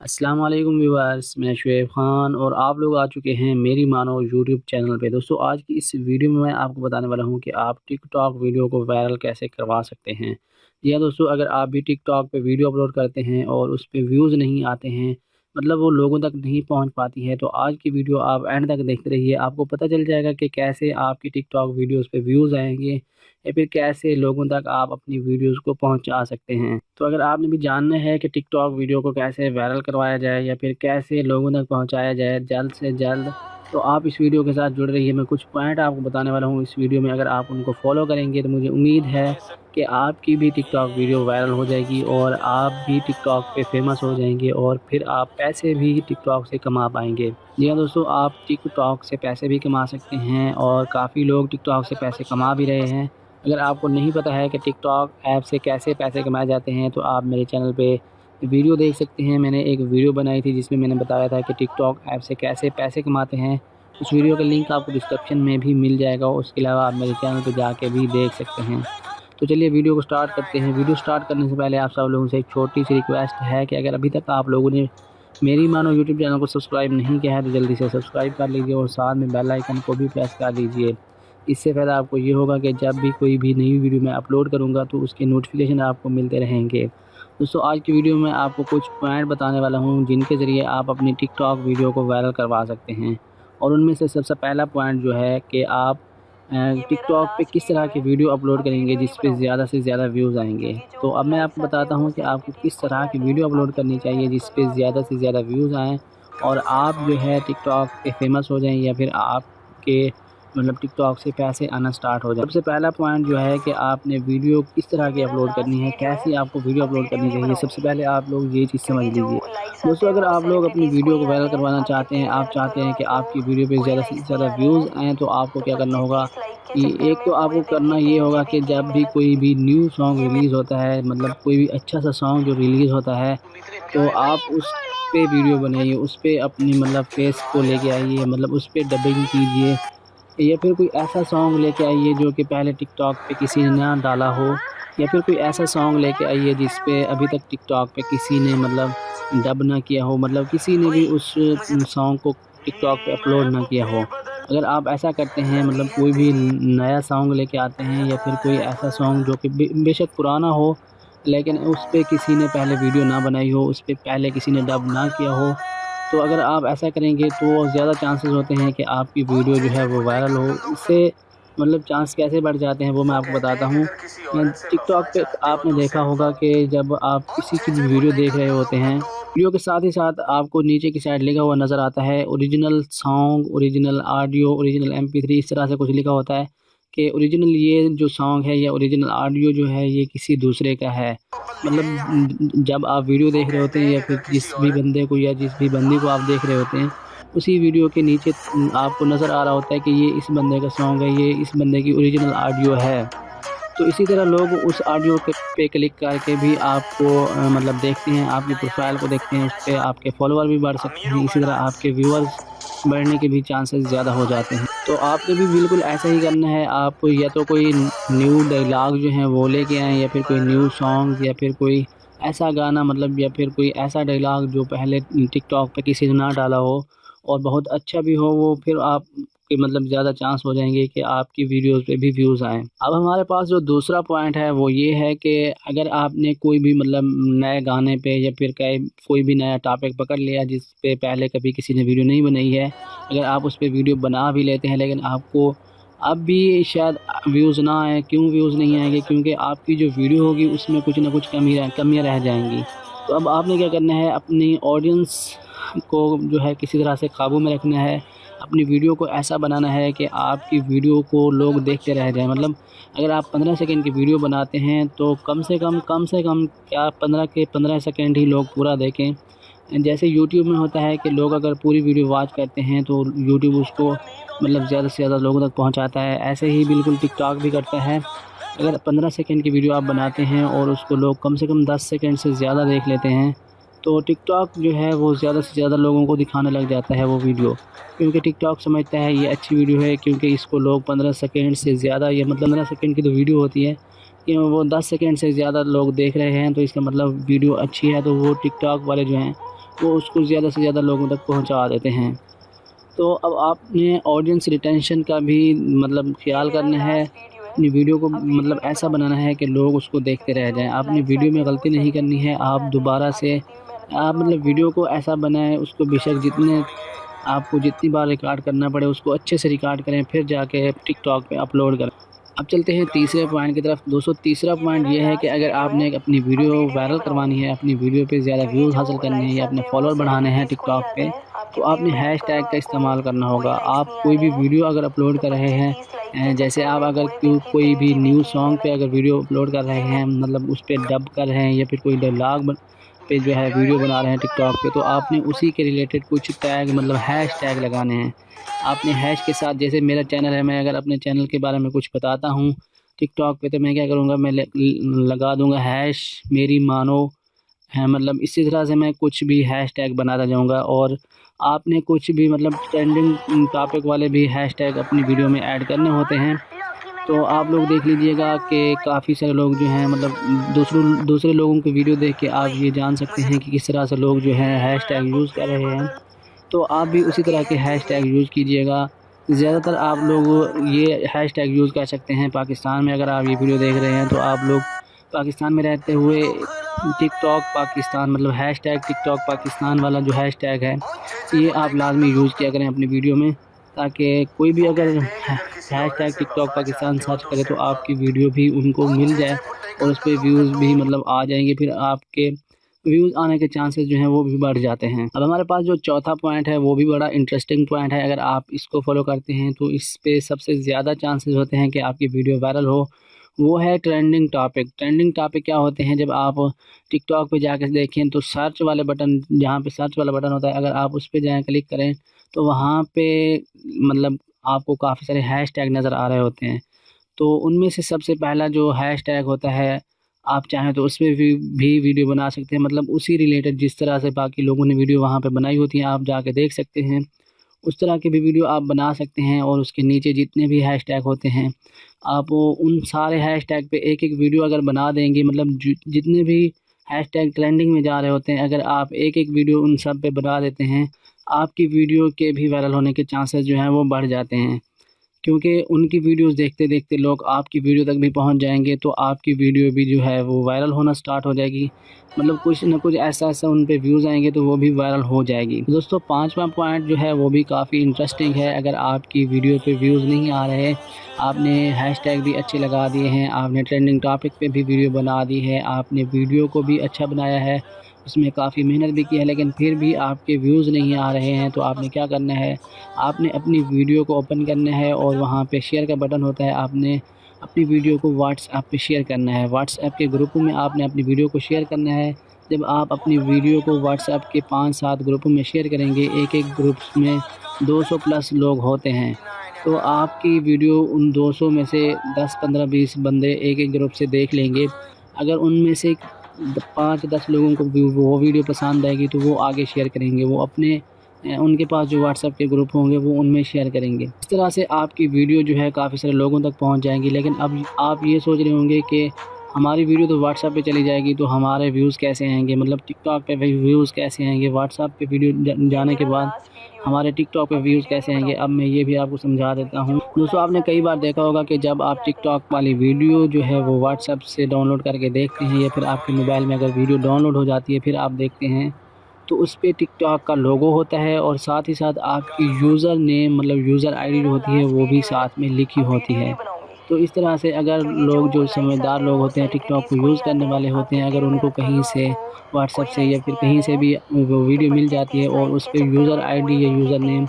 अस्सलाम वालेकुम व्यूअर्स, मैं शुएब ख़ान और आप लोग आ चुके हैं मेरी मानो यूट्यूब चैनल पे। दोस्तों, आज की इस वीडियो में मैं आपको बताने वाला हूँ कि आप टिकटॉक वीडियो को वायरल कैसे करवा सकते हैं। जी हाँ दोस्तों, अगर आप भी टिकटॉक पे वीडियो अपलोड करते हैं और उस पे व्यूज़ नहीं आते हैं, मतलब वो लोगों तक नहीं पहुँच पाती है, तो आज की वीडियो आप एंड तक देखते रहिए। आपको पता चल जाएगा कि कैसे आपकी टिकटॉक वीडियोज़ पे व्यूज़ आएँगे या फिर कैसे लोगों तक आप अपनी वीडियोज़ को पहुँचा सकते हैं। तो अगर आपने भी जानना है कि टिकटॉक वीडियो को कैसे वायरल करवाया जाए या फिर कैसे लोगों तक पहुँचाया जाए जल्द से जल्द, तो आप इस वीडियो के साथ जुड़ रहिए। मैं कुछ पॉइंट आपको बताने वाला हूँ इस वीडियो में, अगर आप उनको फॉलो करेंगे तो मुझे उम्मीद है कि आपकी भी टिकटॉक वीडियो वायरल हो जाएगी और आप भी टिकटॉक पे फेमस हो जाएँगे और फिर आप पैसे भी टिकटॉक से कमा पाएँगे। जी हाँ दोस्तों, आप टिकटॉक से पैसे भी कमा सकते हैं और काफ़ी लोग टिकटॉक से पैसे कमा भी रहे हैं। अगर आपको नहीं पता है कि टिकटॉक ऐप से कैसे पैसे कमाए जाते हैं, तो आप मेरे चैनल पे वीडियो देख सकते हैं। मैंने एक वीडियो बनाई थी जिसमें मैंने बताया था कि टिकटॉक ऐप से कैसे पैसे कमाते हैं। उस वीडियो का लिंक आपको डिस्क्रिप्शन में भी मिल जाएगा। उसके अलावा आप मेरे चैनल पे जाके भी देख सकते हैं। तो चलिए वीडियो को स्टार्ट करते हैं। वीडियो स्टार्ट करने से पहले आप सब लोगों से एक छोटी-सी रिक्वेस्ट है कि अगर अभी तक आप लोगों ने मेरी मानो यूट्यूब चैनल को सब्सक्राइब नहीं किया है, तो जल्दी से सब्सक्राइब कर लीजिए और साथ में बेल आइकन को भी प्रेस कर दीजिए। इससे फ़ायदा आपको ये होगा कि जब भी कोई भी नई वीडियो मैं अपलोड करूँगा तो उसके नोटिफ़िकेशन आपको मिलते रहेंगे। दोस्तों, आज की वीडियो में आपको कुछ पॉइंट बताने वाला हूँ जिनके ज़रिए आप अपनी टिकटॉक वीडियो को वायरल करवा सकते हैं। और उनमें से सबसे पहला पॉइंट जो है कि आप टिकटॉक पे किस तरह की वीडियो अपलोड करेंगे जिस पे ज़्यादा से ज़्यादा व्यूज़ आएँगे। तो अब मैं आपको बताता हूँ कि आपको किस तरह की वीडियो अपलोड करनी चाहिए जिस पे ज़्यादा से ज़्यादा व्यूज़ आएँ और आप जो है टिकटॉक पे फ़ेमस हो जाएँ या फिर आपके मतलब टिकटॉक से पैसे आना स्टार्ट हो जाए। सबसे पहला पॉइंट जो है कि आपने वीडियो किस तरह की अपलोड करनी है, कैसी आपको वीडियो अपलोड करनी चाहिए, सबसे पहले आप लोग ये चीज़ समझ लीजिए। दोस्तों, अगर आप लोग अपनी वीडियो को वायरल करवाना चाहते हैं, आप चाहते हैं कि आपकी वीडियो पे ज़्यादा से ज़्यादा व्यूज़ आएँ, तो आपको क्या करना होगा कि एक तो आपको करना ये होगा कि जब भी कोई भी न्यू सॉन्ग रिलीज़ होता है, मतलब कोई भी अच्छा-सा सॉन्ग जो रिलीज़ होता है, तो आप उस पे वीडियो बनाइए, उस पे अपनी मतलब फेस को लेके आइए, मतलब उस पे डबिंग कीजिए या फिर कोई ऐसा सॉन्ग लेके आइए जो कि पहले टिकटॉक पे किसी ने ना डाला हो या फिर कोई ऐसा सॉन्ग लेके आइए जिस पे अभी तक टिकटॉक पे किसी ने मतलब डब ना किया हो, मतलब किसी ने भी उस सॉन्ग को टिकटॉक पे अपलोड ना किया हो। अगर आप ऐसा करते हैं, मतलब कोई भी नया सॉन्ग लेके आते हैं या फिर कोई ऐसा सॉन्ग जो कि बेशक पुराना हो, लेकिन उस पे किसी ने पहले वीडियो ना बनाई हो, उस पे पहले किसी ने डब ना किया हो, तो अगर आप ऐसा करेंगे तो ज़्यादा चांसेस होते हैं कि आपकी वीडियो जो है वो वायरल हो। इससे मतलब चांस कैसे बढ़ जाते हैं वो मैं आपको बताता हूँ। टिकटॉक पे आपने देखा होगा कि जब आप किसी की भी वीडियो देख रहे होते हैं, वीडियो के साथ ही साथ आपको नीचे की साइड लिखा हुआ नज़र आता है original song, original audio, original MP3, इस तरह से कुछ लिखा होता है कि ओरिजिनल ये जो सॉन्ग है या ओरिजिनल ऑडियो जो है ये किसी दूसरे का है। मतलब जब आप वीडियो देख रहे होते हैं या फिर जिस भी बंदे को या जिस भी बंदी को आप देख रहे होते हैं, उसी वीडियो के नीचे आपको नज़र आ रहा होता है कि ये इस बंदे का सॉन्ग है, ये इस बंदे की ओरिजिनल ऑडियो है। तो इसी तरह लोग उस ऑडियो के पे क्लिक करके भी आपको मतलब देखते हैं, आपकी प्रोफ़ाइल को देखते हैं, उसपे आपके फॉलोवर भी बढ़ सकते हैं, इसी तरह आपके व्यूअर्स बढ़ने के भी चांसेस ज़्यादा हो जाते हैं। तो आपने भी बिल्कुल ऐसा ही करना है, आप या तो कोई न्यू डायलॉग जो हैं वो लेके आएँ या फिर कोई न्यू सॉन्ग्स या फिर कोई ऐसा गाना, मतलब या फिर कोई ऐसा डायलॉग जो पहले टिकटॉक पे किसी ने ना डाला हो और बहुत अच्छा भी हो वो, फिर आप कि मतलब ज़्यादा चांस हो जाएँगे कि आपकी वीडियोज़ पे भी व्यूज़ आएँ। अब हमारे पास जो दूसरा पॉइंट है वो ये है कि अगर आपने कोई भी मतलब नए गाने पे या फिर कोई भी नया टॉपिक पकड़ लिया जिस पे पहले कभी किसी ने वीडियो नहीं बनाई है, अगर आप उस पे वीडियो बना भी लेते हैं लेकिन आपको अब भी शायद व्यूज़ ना आएँ, क्यों व्यूज़ नहीं आएँगे? क्योंकि आपकी जो वीडियो होगी उसमें कुछ ना कुछ कमियाँ रह जाएँगी। तो अब आपने क्या करना है, अपनी ऑडियंस को जो है किसी तरह से काबू में रखना है। अपनी वीडियो को ऐसा बनाना है कि आपकी वीडियो को लोग देखते रह जाएँ। मतलब अगर आप 15 सेकंड की वीडियो बनाते हैं तो कम से कम क्या 15 के 15 सेकंड ही लोग पूरा देखें। जैसे यूट्यूब में होता है कि लोग अगर पूरी वीडियो वॉच करते हैं तो यूट्यूब उसको मतलब ज़्यादा से ज़्यादा लोगों तक पहुँचाता है। ऐसे ही बिल्कुल टिकटॉक भी करता है। अगर 15 सेकंड की वीडियो आप बनाते हैं और उसको लोग कम से कम 10 सेकंड से ज़्यादा देख लेते हैं, तो टिकटॉक जो है वो ज़्यादा से ज़्यादा लोगों को दिखाने लग जाता है वो वीडियो। क्योंकि टिकटॉक समझता है ये अच्छी वीडियो है, क्योंकि इसको लोग 15 सेकंड से ज़्यादा या मतलब 15 सेकंड की तो वीडियो होती है कि वो 10 सेकंड से ज़्यादा लोग देख रहे हैं, तो इसका मतलब वीडियो अच्छी है। तो वो टिकटॉक वाले जो हैं वो उसको ज़्यादा से ज़्यादा लोगों तक पहुंचा देते हैं। तो अब आपने ऑडियंस रिटेंशन का भी मतलब ख़्याल करना है। अपनी वीडियो को मतलब ऐसा बनाना है कि लोग उसको देखते रह जाएँ। आपने वीडियो में गलती नहीं करनी है, आप दोबारा से आप मतलब वीडियो को ऐसा बनाएँ, उसको बेशक जितने आपको जितनी बार रिकॉर्ड करना पड़े उसको अच्छे से रिकॉर्ड करें, फिर जाके टिकटॉक पे अपलोड करें। अब चलते हैं तीसरे पॉइंट की तरफ। दोस्तों तीसरा पॉइंट ये है कि अगर आपने अपनी वीडियो वायरल करवानी है, अपनी वीडियो पे ज़्यादा व्यूज़ हासिल करने हैं या अपने फॉलोअर बढ़ाने हैं टिकटॉक पे, तो आपने हैशटैग का इस्तेमाल करना होगा। आप कोई भी वीडियो अगर अपलोड कर रहे हैं जैसे आप अगर कोई भी न्यू सॉन्ग पे अगर वीडियो अपलोड कर रहे हैं, मतलब उस पे डब कर रहे हैं या फिर कोई डायलॉग पे जो है वीडियो बना रहे हैं टिकटॉक पे, तो आपने उसी के रिलेटेड कुछ टैग मतलब हैशटैग लगाने हैं। आपने हैश के साथ, जैसे मेरा चैनल है, मैं अगर अपने चैनल के बारे में कुछ बताता हूँ टिकटॉक पे, तो मैं क्या करूँगा, मैं लगा दूँगा हैश मेरी मानो है, मतलब इसी तरह से मैं कुछ भी हैशटैग बनाता जाऊँगा। और आपने कुछ भी मतलब ट्रेंडिंग टॉपिक वाले भी हैशटैग अपनी वीडियो में ऐड करने होते हैं। तो आप लोग देख लीजिएगा कि काफ़ी सारे लोग जो हैं मतलब दूसरे लोगों की वीडियो देख के आप ये जान सकते हैं कि किस तरह से लोग जो हैं हैशटैग यूज़ कर रहे हैं। तो आप भी उसी तरह के हैशटैग यूज़ कीजिएगा। ज़्यादातर आप लोग ये हैशटैग यूज़ कर सकते हैं पाकिस्तान में। अगर आप ये वीडियो देख रहे हैं तो आप लोग पाकिस्तान में रहते हुए टिकटॉक पाकिस्तान मतलब हैशटैग टिकटॉक पाकिस्तान वाला जो हैशटैग है, ये आप लाज़मी यूज़ किया करें अपनी वीडियो में, ताकि कोई भी अगर हैशटैग टिकटॉक पाकिस्तान सर्च करे तो आपकी वीडियो भी उनको मिल जाए और उस पे व्यूज़ भी मतलब आ जाएँगे। फिर आपके व्यूज़ आने के चांसेस जो हैं वो भी बढ़ जाते हैं। अब हमारे पास जो चौथा पॉइंट है वो भी बड़ा इंटरेस्टिंग पॉइंट है। अगर आप इसको फॉलो करते हैं तो इस पे सबसे ज़्यादा चांसेस होते हैं कि आपकी वीडियो वायरल हो। वो है ट्रेंडिंग टॉपिक। ट्रेंडिंग टॉपिक क्या होते हैं, जब आप टिकटॉक पे जाकर देखें तो सर्च वाले बटन, जहाँ पे सर्च वाला बटन होता है, अगर आप उस पे जाएँ क्लिक करें तो वहाँ पे मतलब आपको काफ़ी सारे हैशटैग नज़र आ रहे होते हैं। तो उनमें से सबसे पहला जो हैशटैग होता है, आप चाहें तो उसमें भी वीडियो बना सकते हैं, मतलब उसी रिलेटेड जिस तरह से बाकी लोगों ने वीडियो वहाँ पे बनाई होती हैं, आप जाके देख सकते हैं। उस तरह की भी वीडियो आप बना सकते हैं और उसके नीचे जितने भी हैशटैग होते हैं, आप वो उन सारे हैशटैग पे एक-एक वीडियो अगर बना देंगे, मतलब जितने भी हैशटैग ट्रेंडिंग में जा रहे होते हैं, अगर आप एक-एक वीडियो उन सब पे बना देते हैं, आपकी वीडियो के भी वायरल होने के चांसेस जो हैं वो बढ़ जाते हैं। क्योंकि उनकी वीडियोज़ देखते-देखते लोग आपकी वीडियो तक भी पहुँच जाएँगे, तो आपकी वीडियो भी जो है वो वायरल होना स्टार्ट हो जाएगी। मतलब कुछ न कुछ ऐसा-ऐसा उन पे व्यूज़ आएँगे तो वो भी वायरल हो जाएगी। दोस्तों 5वां पॉइंट जो है वो भी काफ़ी इंटरेस्टिंग है। अगर आपकी वीडियो पे व्यूज़ नहीं आ रहे, आपने हैशटैग भी अच्छे लगा दिए हैं, आपने ट्रेंडिंग टॉपिक पे भी वीडियो बना दी है, आपने वीडियो को भी अच्छा बनाया है, उसमें काफ़ी मेहनत भी की है, लेकिन फिर भी आपके व्यूज़ नहीं आ रहे हैं, तो आपने क्या करना है, आपने अपनी वीडियो को ओपन करना है और वहाँ पे शेयर का बटन होता है, आपने अपनी वीडियो को व्हाट्सएप पे शेयर करना है। व्हाट्सएप के ग्रुपों में आपने अपनी वीडियो को शेयर करना है। जब आप अपनी वीडियो को व्हाट्सएप के 5-7 ग्रुपों में शेयर करेंगे, एक-एक ग्रुप्स में 200 प्लस लोग होते हैं, तो आपकी वीडियो उन 200 में से 10, 15, 20 बंदे एक-एक ग्रुप से देख लेंगे। अगर उनमें से 5-10 लोगों को वो वीडियो पसंद आएगी तो वो आगे शेयर करेंगे, वो अपने उनके पास जो व्हाट्सएप के ग्रुप होंगे वो उनमें शेयर करेंगे। इस तरह से आपकी वीडियो जो है काफ़ी सारे लोगों तक पहुंच जाएगी। लेकिन अब आप ये सोच रहे होंगे कि हमारी वीडियो तो व्हाट्सएप पे चली जाएगी तो हमारे व्यूज़ कैसे आएँगे, मतलब टिकटॉक पे व्यूज़ कैसे आएँगे, व्हाट्सएप पे वीडियो जाने के बाद हमारे टिकटॉक पे व्यूज़ कैसे आएँगे। अब मैं ये भी आपको समझा देता हूँ। दोस्तों आपने कई बार देखा होगा कि जब आप टिकटॉक वाली वीडियो जो है वो व्हाट्सएप से डाउनलोड करके देखते हैं या फिर आपके मोबाइल में अगर वीडियो डाउनलोड हो जाती है, फिर आप देखते हैं तो उस पे टिकटॉक का लोगो होता है और साथ ही साथ आपकी यूज़र नेम मतलब यूज़र आईडी जो होती है वो भी साथ में लिखी होती है। तो इस तरह से अगर लोग जो समझदार लोग होते हैं, टिकटॉक को यूज़ करने वाले होते हैं, अगर उनको कहीं से व्हाट्सएप से या फिर कहीं से भी वो वीडियो मिल जाती है और उस पे यूज़र आईडी या यूज़र नेम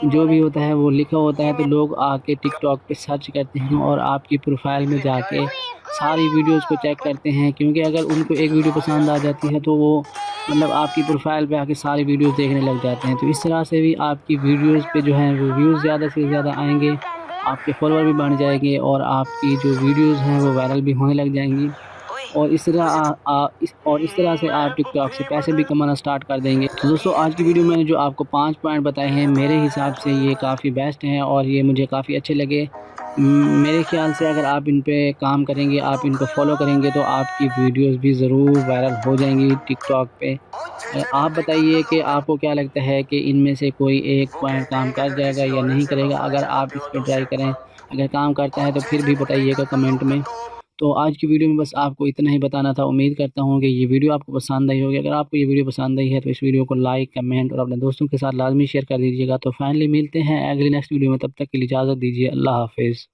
जो भी होता है वो लिखा होता है, तो लोग आके टिकटॉक पे सर्च करते हैं और आपकी प्रोफाइल में जाके सारी वीडियोज़ को चेक करते हैं। क्योंकि अगर उनको एक वीडियो पसंद आ जाती है तो वो मतलब आपकी प्रोफाइल पे आके सारी वीडियोज़ देखने लग जाते हैं। तो इस तरह से भी आपकी वीडियोज़ पे जो है वो व्यूज़ ज़्यादा से ज़्यादा आएँगे, आपके फॉलोअर भी बढ़ जाएँगे और आपकी जो वीडियोज़ हैं वो वायरल भी होने लग जाएँगी। और इस तरह से आप टिकटॉक से पैसे भी कमाना स्टार्ट कर देंगे। तो दोस्तों आज की वीडियो मैंने जो आपको 5 पॉइंट बताए हैं, मेरे हिसाब से ये काफ़ी बेस्ट हैं और ये मुझे काफ़ी अच्छे लगे। मेरे ख़्याल से अगर आप इन पे काम करेंगे, आप इनको फॉलो करेंगे तो आपकी वीडियोज़ भी ज़रूर वायरल हो जाएँगी टिकटॉक पे। आप बताइए कि आपको क्या लगता है कि इनमें से कोई एक पॉइंट काम कर जाएगा या नहीं करेगा? अगर आप इस पे ट्राई करें, अगर काम करता है तो फिर भी बताइएगा कमेंट में। तो आज की वीडियो में बस आपको इतना ही बताना था। उम्मीद करता हूँ कि ये वीडियो आपको पसंद आई होगी। अगर आपको ये वीडियो पसंद आई है तो इस वीडियो को लाइक, कमेंट और अपने दोस्तों के साथ लाज़मी शेयर कर दीजिएगा। तो फाइनली मिलते हैं अगली नेक्स्ट वीडियो में, तब तक के लिए इजाज़त दीजिए। अल्लाह हाफ़िज़।